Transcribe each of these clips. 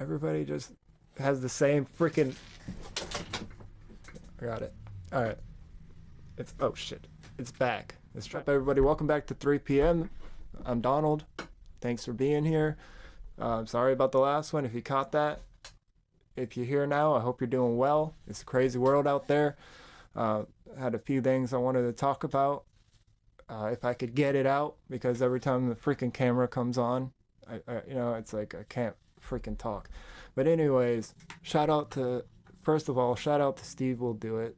Everybody just has the same freaking. I got it. All right. It's oh shit. It's back. Let's try. Everybody, welcome back to 3 p.m. I'm Donald. Thanks for being here. Sorry about the last one. If you caught that, if you're here now, I hope you're doing well. It's a crazy world out there. Had a few things I wanted to talk about. If I could get it out, because every time the freaking camera comes on, it's like I can't freaking talk. But anyways, first of all, shout out to Steve Will Do It,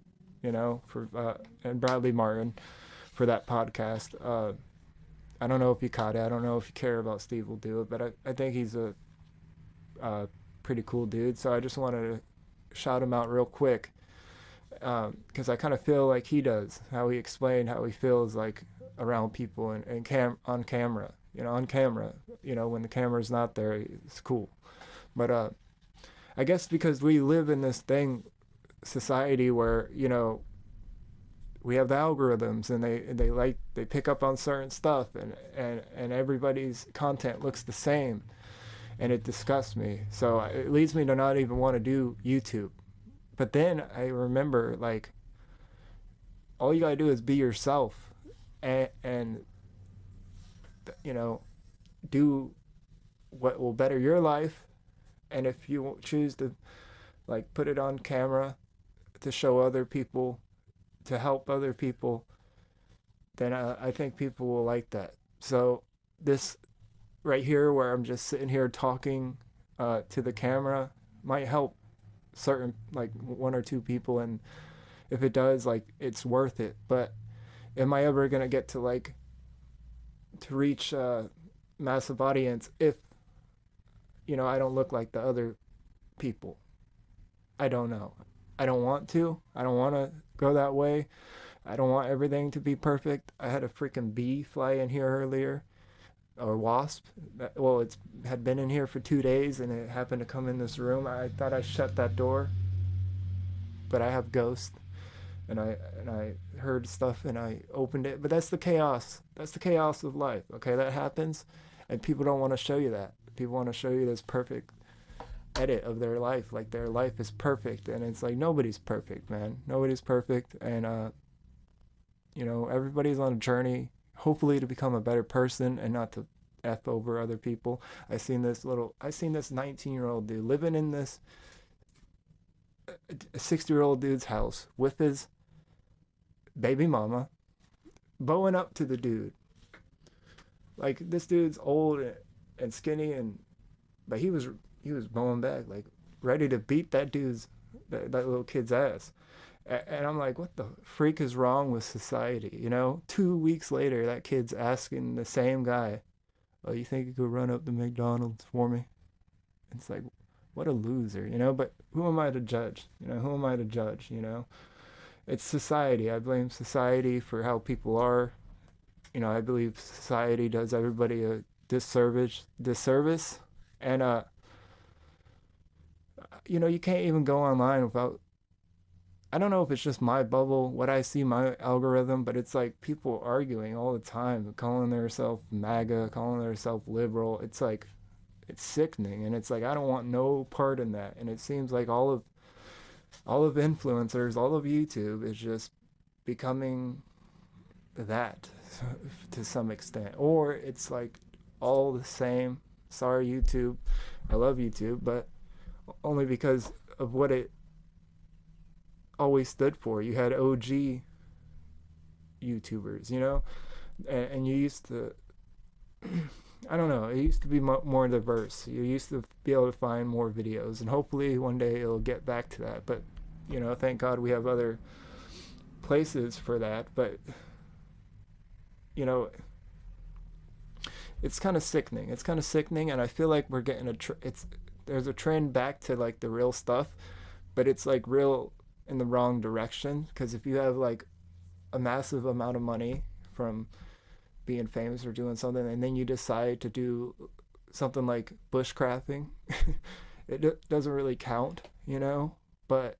for and Bradley Martin for that podcast. I don't know if you caught it. I don't know if you care about Steve Will Do It, but I think he's a pretty cool dude. So I just wanted to shout him out real quick because I kind of feel like he does, how he explained how he feels like around people and on camera, when the camera's not there, it's cool. But I guess because we live in this society where, we have the algorithms and they pick up on certain stuff and everybody's content looks the same, and it disgusts me. So it leads me to not even want to do YouTube. But then I remember, like, all you gotta do is be yourself and do what will better your life. And if you choose to, like, put it on camera to show other people, to help other people, then I think people will like that. So this right here, where I'm just sitting here talking to the camera, might help certain, like, one or two people, and if it does, like, it's worth it. But am I ever gonna get to reach a massive audience if I don't look like the other people? I don't know. I don't want to. I don't want to go that way. I don't want everything to be perfect. I had a freaking bee fly in here earlier, or wasp. It's had been in here for 2 days, and it happened to come in this room. I thought I shut that door, but I have ghosts, and I heard stuff, and I opened it. But that's the chaos. That's the chaos of life. Okay, that happens, and people don't want to show you that. People want to show you this perfect edit of their life, like their life is perfect, and it's like nobody's perfect, man. Nobody's perfect, and everybody's on a journey, hopefully to become a better person and not to f over other people. I seen this 19-year-old dude living in this 60-year-old dude's house with his baby mama, bowing up to the dude. Like, this dude's old and skinny, but he was bowing back, like, ready to beat that little kid's ass. And I'm like, what the freak is wrong with society? 2 weeks later, that kid's asking the same guy, "Oh, you think you could run up to McDonald's for me?" It's like, what a loser, But who am I to judge? Who am I to judge? It's society. I blame society for how people are. I believe society does everybody a disservice, and you can't even go online without. I don't know if it's just my bubble, what I see, my algorithm, but it's like people arguing all the time, calling themselves MAGA, calling themselves liberal. It's like, it's sickening, and it's like, I don't want no part in that. And it seems like all of influencers, all of YouTube is just becoming that to some extent, or it's like all the same. Sorry, YouTube, I love YouTube, but only because of what it always stood for. You had OG YouTubers, and you used to, I don't know, it used to be more diverse. You used to be able to find more videos, and hopefully one day it'll get back to that. But thank God we have other places for that. But it's kind of sickening. It's kind of sickening, and I feel like we're getting there's a trend back to, like, the real stuff, but it's like real in the wrong direction. Because if you have, like, a massive amount of money from being famous or doing something, and then you decide to do something like bushcrafting, it doesn't really count, but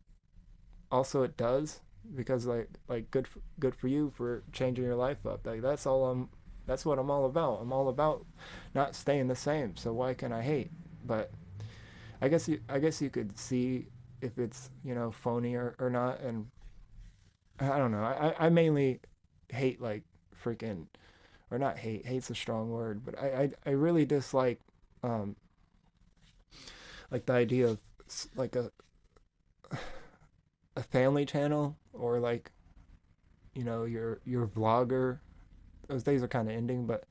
also it does, because like good for you for changing your life up. Like, that's what I'm all about. I'm all about not staying the same. So why can I hate? But I guess you could see if it's, you know, phony or not. And I don't know. I mainly hate like freaking, or not hate, hate's a strong word, but I really dislike um like the idea of like a family channel, or like, you know, your vlogger. Those days are kind of ending, but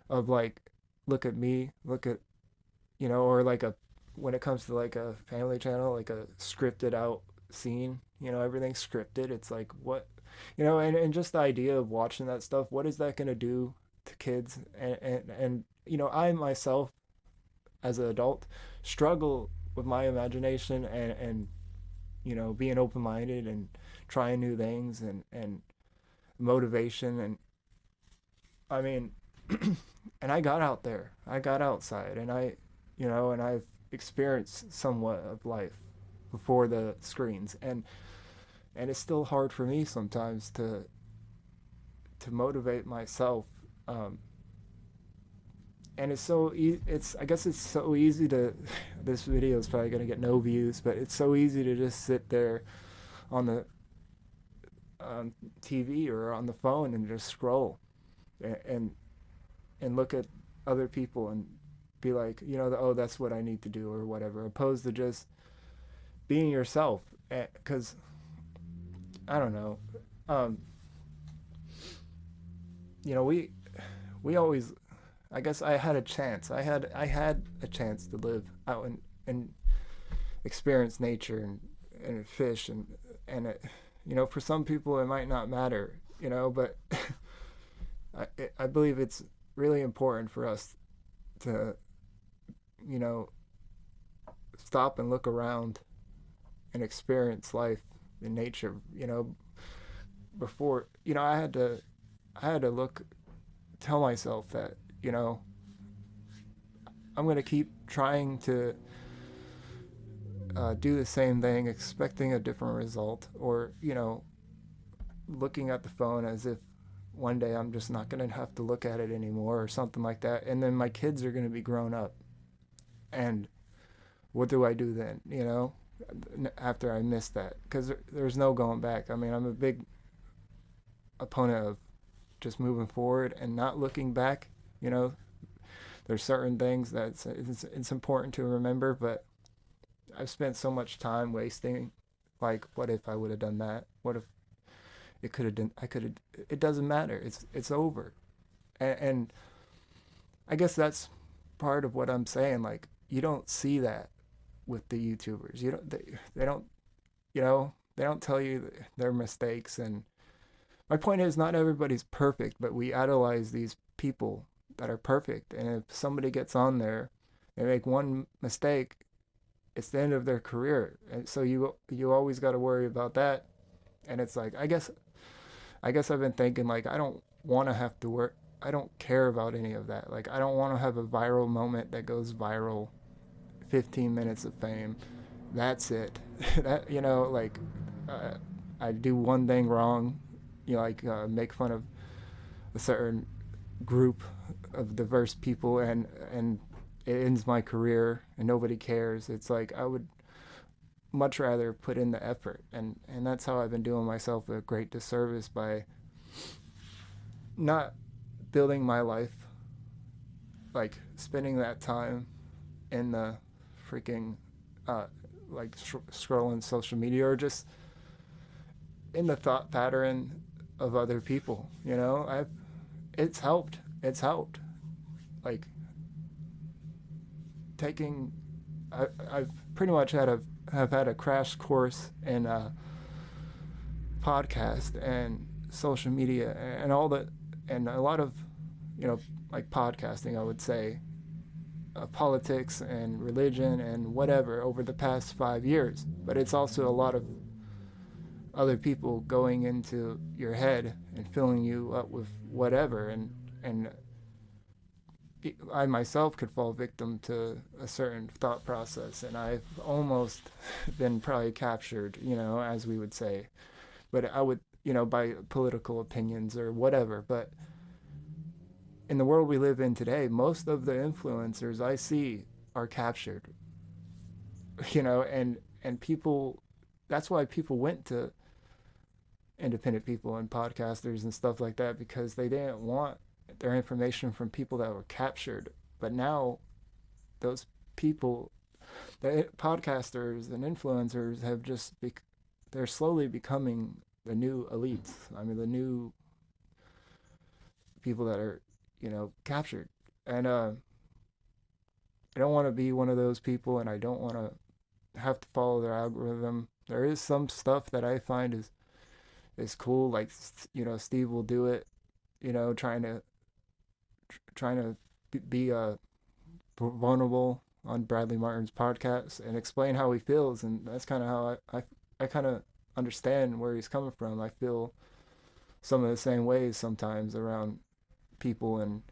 of like, look at me, look at, you know, or like a, when it comes to like a family channel, like a scripted out scene, you know, everything's scripted. It's like, what, you know, and just the idea of watching that stuff, what is that going to do to kids? And you know, I myself as an adult struggle with my imagination and you know, being open-minded and trying new things and motivation. And I mean, and I got out there, I got outside, and I, you know, and I've experienced somewhat of life before the screens. And it's still hard for me sometimes to motivate myself. um and it's so it's, I guess it's so easy to this video is probably going to get no views, but it's so easy to just sit there on the TV or on the phone and just scroll and and look at other people and be like, you know, oh, that's what I need to do or whatever, opposed to just being yourself. Because I don't know, um, you know, we always, I guess I had a chance. I had a chance to live out and experience nature and fish and it, you know, for some people it might not matter, you know, but I believe it's really important for us to, you know, stop and look around and experience life in nature, you know, before, you know, I had to look, tell myself that, you know, I'm going to keep trying to do the same thing, expecting a different result, or, you know, looking at the phone as if one day I'm just not going to have to look at it anymore or something like that. And then my kids are going to be grown up. And what do I do then, you know, after I miss that? Because there's no going back. I mean, I'm a big opponent of just moving forward and not looking back, you know. There's certain things that it's important to remember, but I've spent so much time wasting. Like, what if I would have done that? What if it could have done? I could have. It doesn't matter. It's over. And I guess that's part of what I'm saying. Like, you don't see that with the YouTubers. You don't. They don't. You know. They don't tell you their mistakes. And my point is, not everybody's perfect, but we idolize these people that are perfect. And if somebody gets on there, they make one mistake, it's the end of their career. And so you always got to worry about that. And it's like, I guess I've been thinking, like, I don't want to have to work. I don't care about any of that. Like, I don't want to have a viral moment that goes viral, 15 minutes of fame. That's it. That, you know, like, uh, I do one thing wrong, you know, like make fun of a certain group of diverse people, and it ends my career and nobody cares. It's like, I would much rather put in the effort, and that's how I've been doing myself a great disservice by not building my life, like spending that time in the freaking uh like scrolling social media, or just in the thought pattern of other people, you know. I've it's helped, like taking, I've pretty much have had a crash course in podcast and social media and all that, and a lot of, you know, like podcasting, I would say, politics and religion and whatever over the past 5 years. But it's also a lot of other people going into your head and filling you up with whatever. And I myself could fall victim to a certain thought process, and I've almost been probably captured, you know, as we would say. But I would, you know, by political opinions or whatever. But in the world we live in today, most of the influencers I see are captured. and people, that's why people went to independent people and podcasters and stuff like that, because they didn't want their information from people that were captured. But now those people, the podcasters and influencers have they're slowly becoming the new elites. I mean, the new people that are, captured. And I don't want to be one of those people, and I don't want to have to follow their algorithm. There is some stuff that I find is cool, like Steve will do it, trying to be vulnerable on Bradley Martin's podcast and explain how he feels, and that's kind of how I kind of understand where he's coming from. I feel some of the same ways sometimes around people, and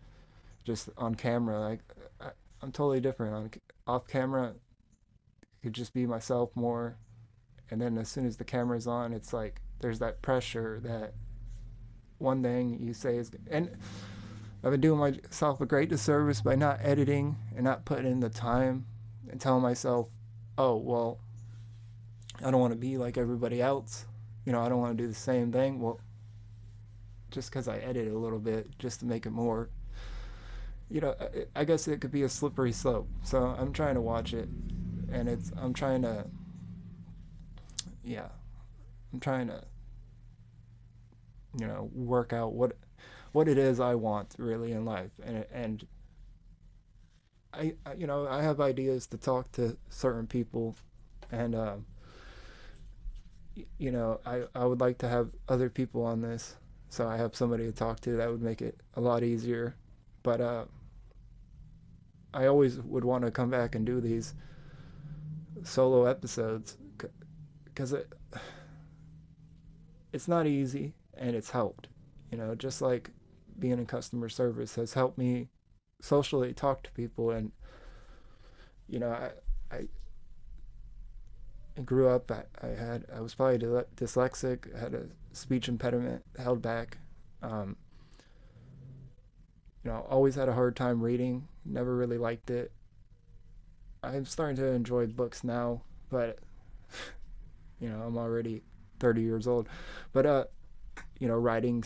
just on camera, like I'm totally different on off camera. Could just be myself more, and then as soon as the camera's on, it's like there's that pressure that one thing you say is, and I've been doing myself a great disservice by not editing and not putting in the time and telling myself, oh, well, I don't want to be like everybody else. I don't want to do the same thing. Well, just because I edit a little bit just to make it more, I guess it could be a slippery slope. So I'm trying to watch it, and I'm trying to, yeah, I'm trying to, work out what it is I want really in life, and I have ideas to talk to certain people, and I would like to have other people on this, so I have somebody to talk to. That would make it a lot easier. But I always would want to come back and do these solo episodes, because it's not easy, and it's helped. Just like being in customer service has helped me socially talk to people, and I grew up. I was probably dyslexic. I had a speech impediment held back. Um, always had a hard time reading. Never really liked it. I'm starting to enjoy books now, but I'm already 30 years old. But writing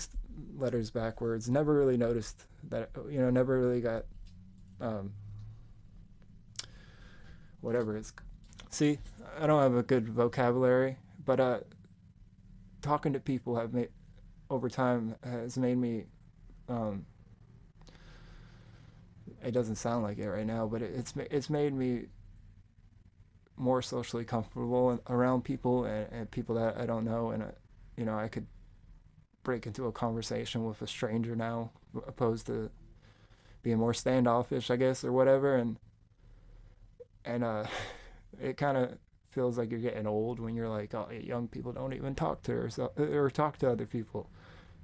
letters backwards. Never really noticed that. Never really got um, whatever it's. See, I don't have a good vocabulary, but talking to people have made over time has made me. Um, it doesn't sound like it right now, but it's made me more socially comfortable around people, and people that I don't know, and I could break into a conversation with a stranger now, opposed to being more standoffish, I guess, or whatever. And it kind of feels like you're getting old when you're like, oh, young people don't even talk to or talk to other people.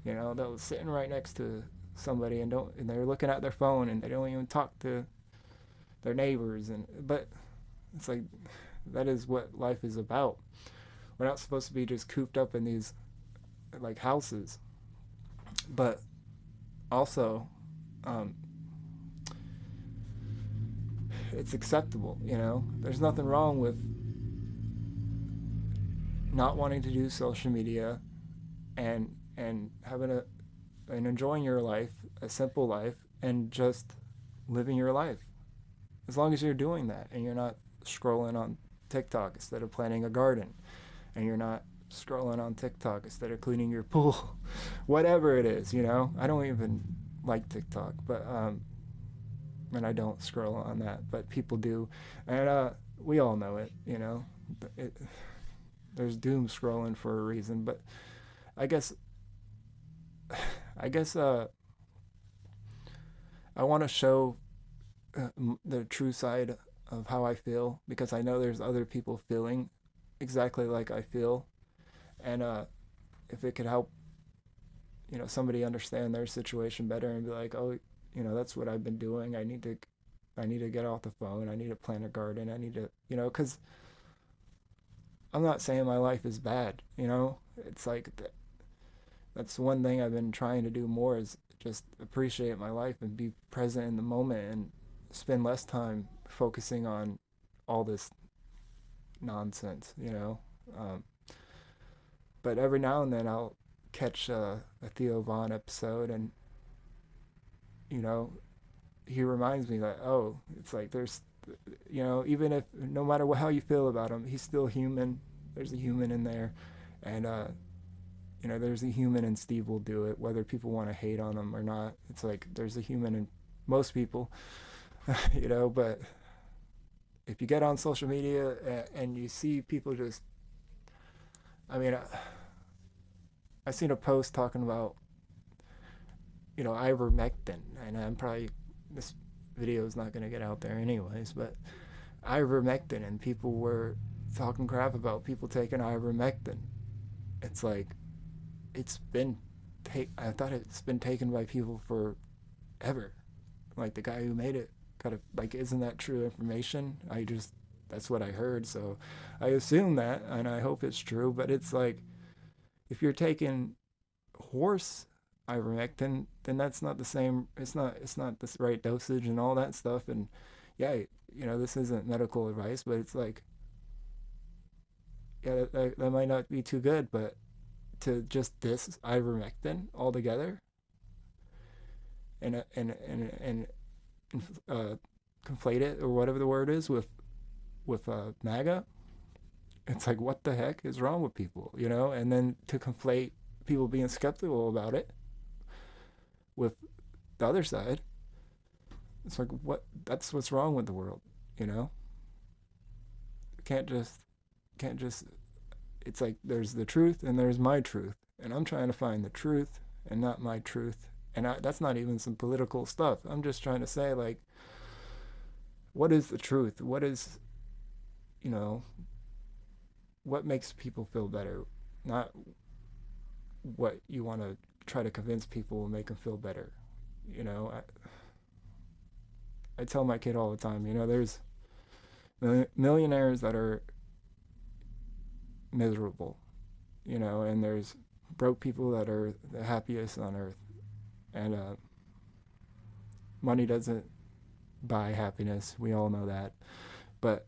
They're sitting right next to somebody, and they're looking at their phone, and they don't even talk to their neighbors. But it's like, that is what life is about. We're not supposed to be just cooped up in these like houses, but also um, it's acceptable. There's nothing wrong with not wanting to do social media, and having and enjoying your life, a simple life, and just living your life. As long as you're doing that, and you're not scrolling on TikTok instead of planting a garden, and you're not scrolling on TikTok instead of cleaning your pool, whatever it is. I don't even like TikTok, but and I don't scroll on that, but people do, and we all know it. It, there's doom scrolling for a reason, but I guess I guess I want to show the true side of how I feel, because I know there's other people feeling exactly like I feel, and if it could help, somebody understand their situation better and be like, oh, that's what I've been doing. I need to get off the phone. I need to plant a garden. I need to, because I'm not saying my life is bad. It's like that's one thing I've been trying to do more, is just appreciate my life and be present in the moment, and spend less time focusing on all this nonsense, you know. Um, but every now and then I'll catch a Theo Vaughn episode, and you know, he reminds me that, oh, it's like there's, you know, even if no matter how you feel about him, he's still human. There's a human in there, and you know, there's a human in Steve Will Do It, whether people want to hate on him or not. It's like there's a human in most people, you know. But if you get on social media and you see people just, I mean, I seen a post talking about, you know, ivermectin, and I'm probably, this video is not going to get out there anyways, but ivermectin, and people were talking crap about people taking ivermectin. It's like, it's been I thought it's been taken by people forever. Like the guy who made it kind of like, isn't that true information? I just, that's what I heard, so I assume that, and I hope it's true. But it's like, if you're taking horse ivermectin, then that's not the same. It's not the right dosage and all that stuff. And yeah, you know, this isn't medical advice, but it's like, yeah, that might not be too good, but to just diss ivermectin altogether, and uh, conflate it, or whatever the word is, with MAGA. It's like, what the heck is wrong with people, you know? And then to conflate people being skeptical about it with the other side, it's like, what? That's what's wrong with the world, you know? Can't just, can't just. It's like, there's the truth and there's my truth, and I'm trying to find the truth and not my truth. And that's not even some political stuff. I'm just trying to say, like, what is the truth? What is, you know, what makes people feel better? Not what you want to try to convince people will make them feel better. You know, I tell my kid all the time, you know, there's millionaires that are miserable, you know, and there's broke people that are the happiest on earth. And money doesn't buy happiness. We all know that. But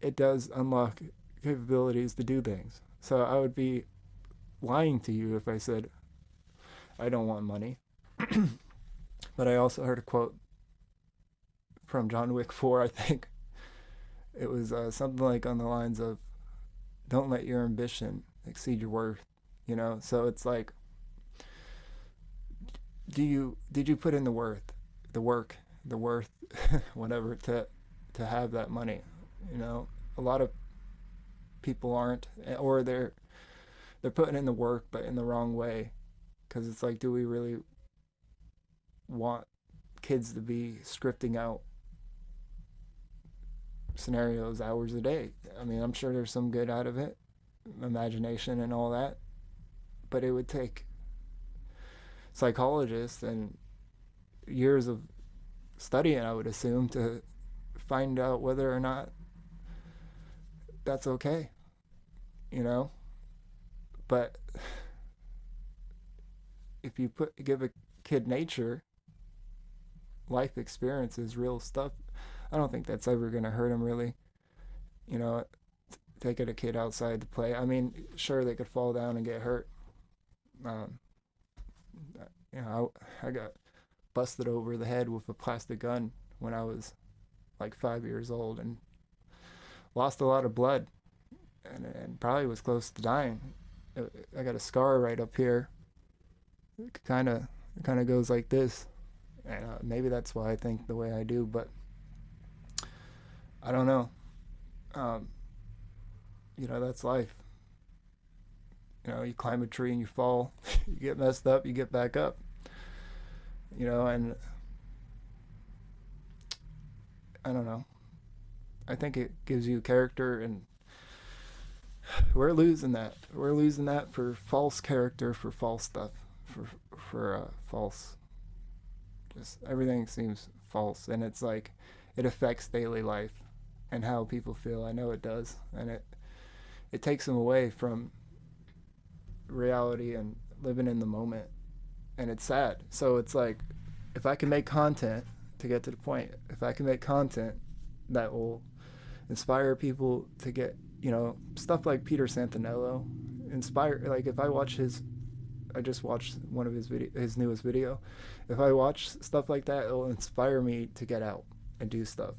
it does unlock capabilities to do things. So I would be lying to you if I said I don't want money. But I also heard a quote from John Wick 4, I think. It was something like on the lines of, don't let your ambition exceed your worth, you know? So it's like, did you put in the work, the worth, whatever, to have that money? You know, a lot of people aren't, or they're putting in the work but in the wrong way, because it's like, do we really want kids to be scripting out scenarios hours a day? I mean, I'm sure there's some good out of it, imagination and all that, but it would take psychologists and years of studying, I would assume, to find out whether or not that's okay, you know? But if you give a kid nature, life experiences, real stuff, I don't think that's ever going to hurt him, really. You know, taking a kid outside to play. I mean, sure, they could fall down and get hurt. Um, you know, I got busted over the head with a plastic gun when I was like 5 years old, and lost a lot of blood, and probably was close to dying. I got a scar right up here. It kind of goes like this, and maybe that's why I think the way I do. But I don't know. Um, you know, that's life. You know, you climb a tree and you fall, you get messed up, you get back up. You know, and I don't know. I think it gives you character, and we're losing that. We're losing that for false character, for false stuff, for false. Just everything seems false, and it's like, it affects daily life and how people feel. I know it does, and it takes them away from reality and living in the moment, and it's sad. So it's like, if I can make content, to get to the point, if I can make content that will inspire people to get, stuff like Peter Santanello. Inspire, like if I watch his, I just watched one of his newest video. If I watch stuff like that, it'll inspire me to get out and do stuff,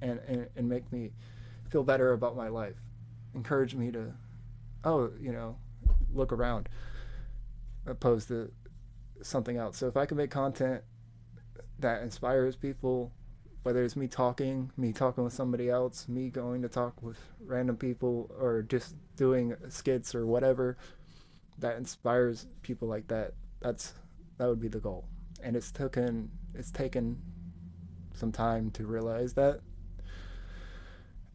and make me feel better about my life. Encourage me to, oh, look around, opposed to something else. So if I can make content that inspires people, whether it's me talking with somebody else, me going to talk with random people, or just doing skits or whatever that inspires people like that, that would be the goal. And it's taken some time to realize that.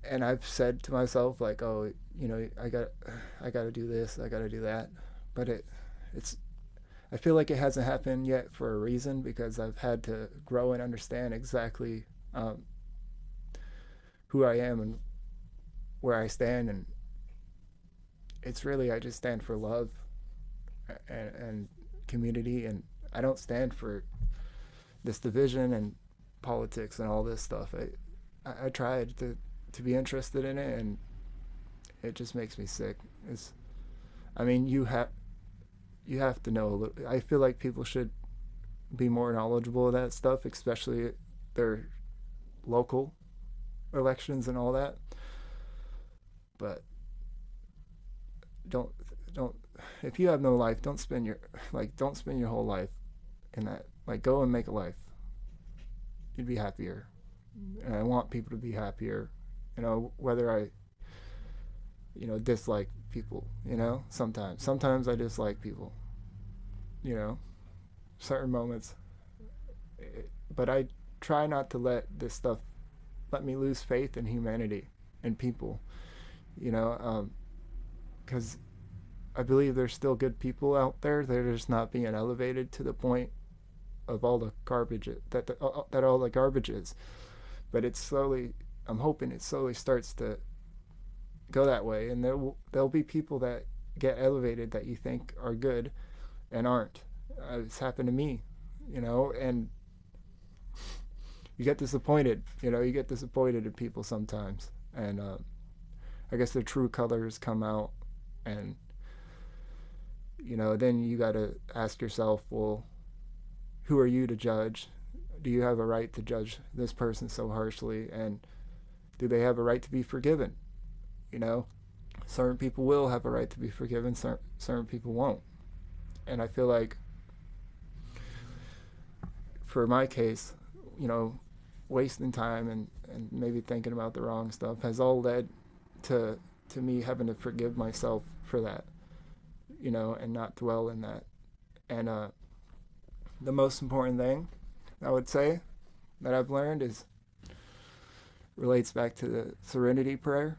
And I've said to myself, like, oh, I got to do this, I got to do that, but it's I feel like it hasn't happened yet for a reason, because I've had to grow and understand exactly who I am and where I stand. And it's really, I just stand for love and community, and I don't stand for this division and politics and all this stuff. I tried to be interested in it, and it just makes me sick. I mean, you have to know a little. I feel like people should be more knowledgeable of that stuff, especially their local elections and all that. But don't don't if you have no life, don't spend your whole life in that. Like, go and make a life. You'd be happier. And I want people to be happier. Whether I dislike people, sometimes I dislike people, certain moments. But I try not to let this stuff let me lose faith in humanity and people, because I believe there's still good people out there. They're just not being elevated to the point of all the garbage that all the garbage is. But I'm hoping it slowly starts to go that way, and there'll be people that get elevated that you think are good and aren't. It's happened to me, and you get disappointed. You get disappointed in people sometimes, and I guess their true colors come out, and then you got to ask yourself, well, who are you to judge? Do you have a right to judge this person so harshly, and do they have a right to be forgiven? Certain people will have a right to be forgiven, certain people won't. And I feel like, for my case, wasting time and maybe thinking about the wrong stuff has all led to me having to forgive myself for that, and not dwell in that. And the most important thing I would say that I've learned relates back to the serenity prayer.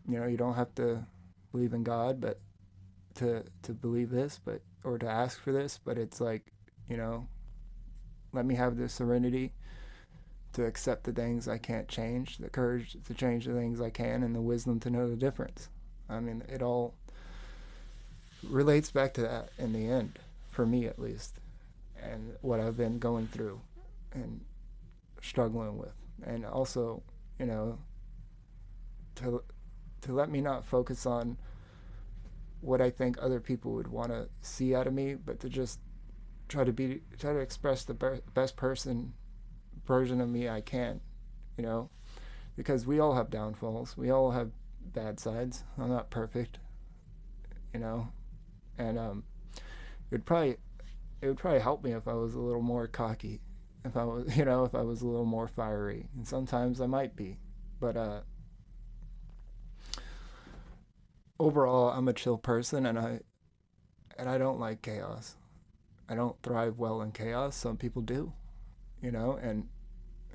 You don't have to believe in God, but to believe this, or to ask for this, but it's like, let me have the serenity to accept the things I can't change, the courage to change the things I can, and the wisdom to know the difference. I mean, it all relates back to that in the end, for me at least, and what I've been going through and struggling with. And also, to let me not focus on what I think other people would want to see out of me, but to just try to express the best version of me I can, because we all have downfalls, we all have bad sides. I'm not perfect, and it would probably help me if I was a little more cocky, if I was if I was a little more fiery, and sometimes I might be, but overall I'm a chill person, and I don't like chaos. I don't thrive well in chaos. Some people do, and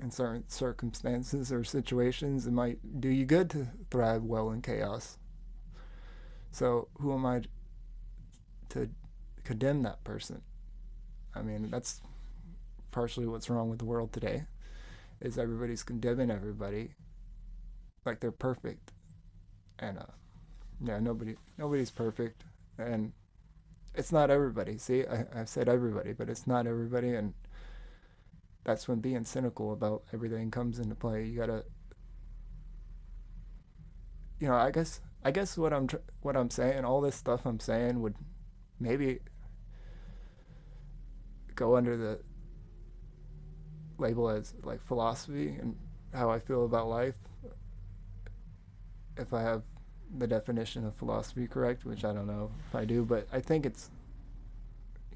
in certain circumstances or situations, it might do you good to thrive well in chaos. So who am I to condemn that person? I mean, that's partially what's wrong with the world today, is everybody's condemning everybody like they're perfect. And yeah, nobody's perfect, and it's not everybody. See, I've said everybody, but it's not everybody, and that's when being cynical about everything comes into play. You gotta I guess what I'm saying, all this stuff I'm saying would maybe go under the label as like philosophy and how I feel about life, if I have the definition of philosophy correct, which I don't know if I do, but I think it's,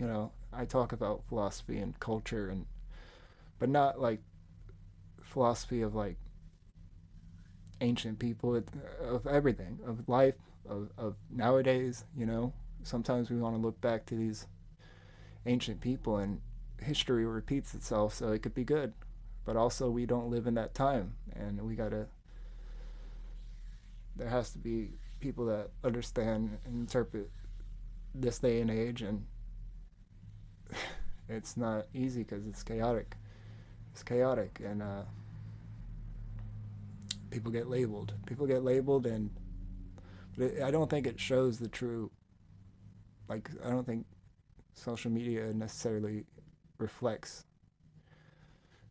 I talk about philosophy and culture, and but not like philosophy of like ancient people, of everything, of life, of nowadays. Sometimes we want to look back to these ancient people, and history repeats itself, so it could be good, but also we don't live in that time, and there has to be people that understand and interpret this day and age, and it's not easy because it's chaotic, and people get labeled, and I don't think it shows the true, like, I don't think social media necessarily reflects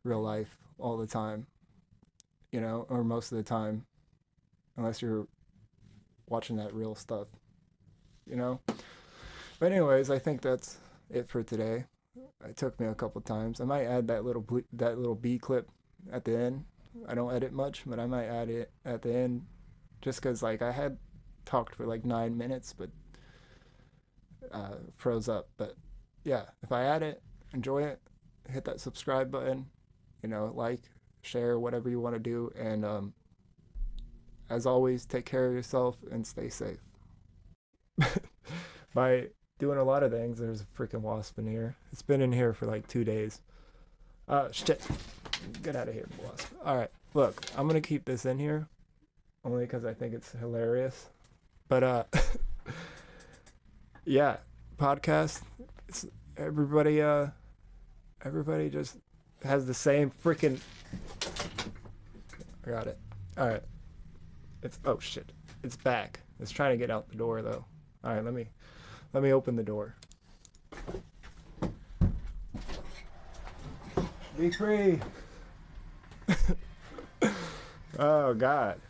real life all the time, or most of the time, unless you're watching that real stuff, you know? But anyways, I think that's it for today. It took me a couple times. I might add that little B clip at the end. I don't edit much, but I might add it at the end, just because like I had talked for like 9 minutes, but froze up. But yeah, if I add it, enjoy it, hit that subscribe button, like, share, whatever you want to do, and as always, take care of yourself and stay safe. By doing a lot of things, there's a freaking wasp in here. It's been in here for like 2 days. Shit. Get out of here, wasp. Alright, look, I'm gonna keep this in here only because I think it's hilarious. But, yeah, podcast. It's everybody just has the same freaking. I got it. Alright. Oh shit. It's back. It's trying to get out the door though. Alright, let me open the door. Be free. Oh God.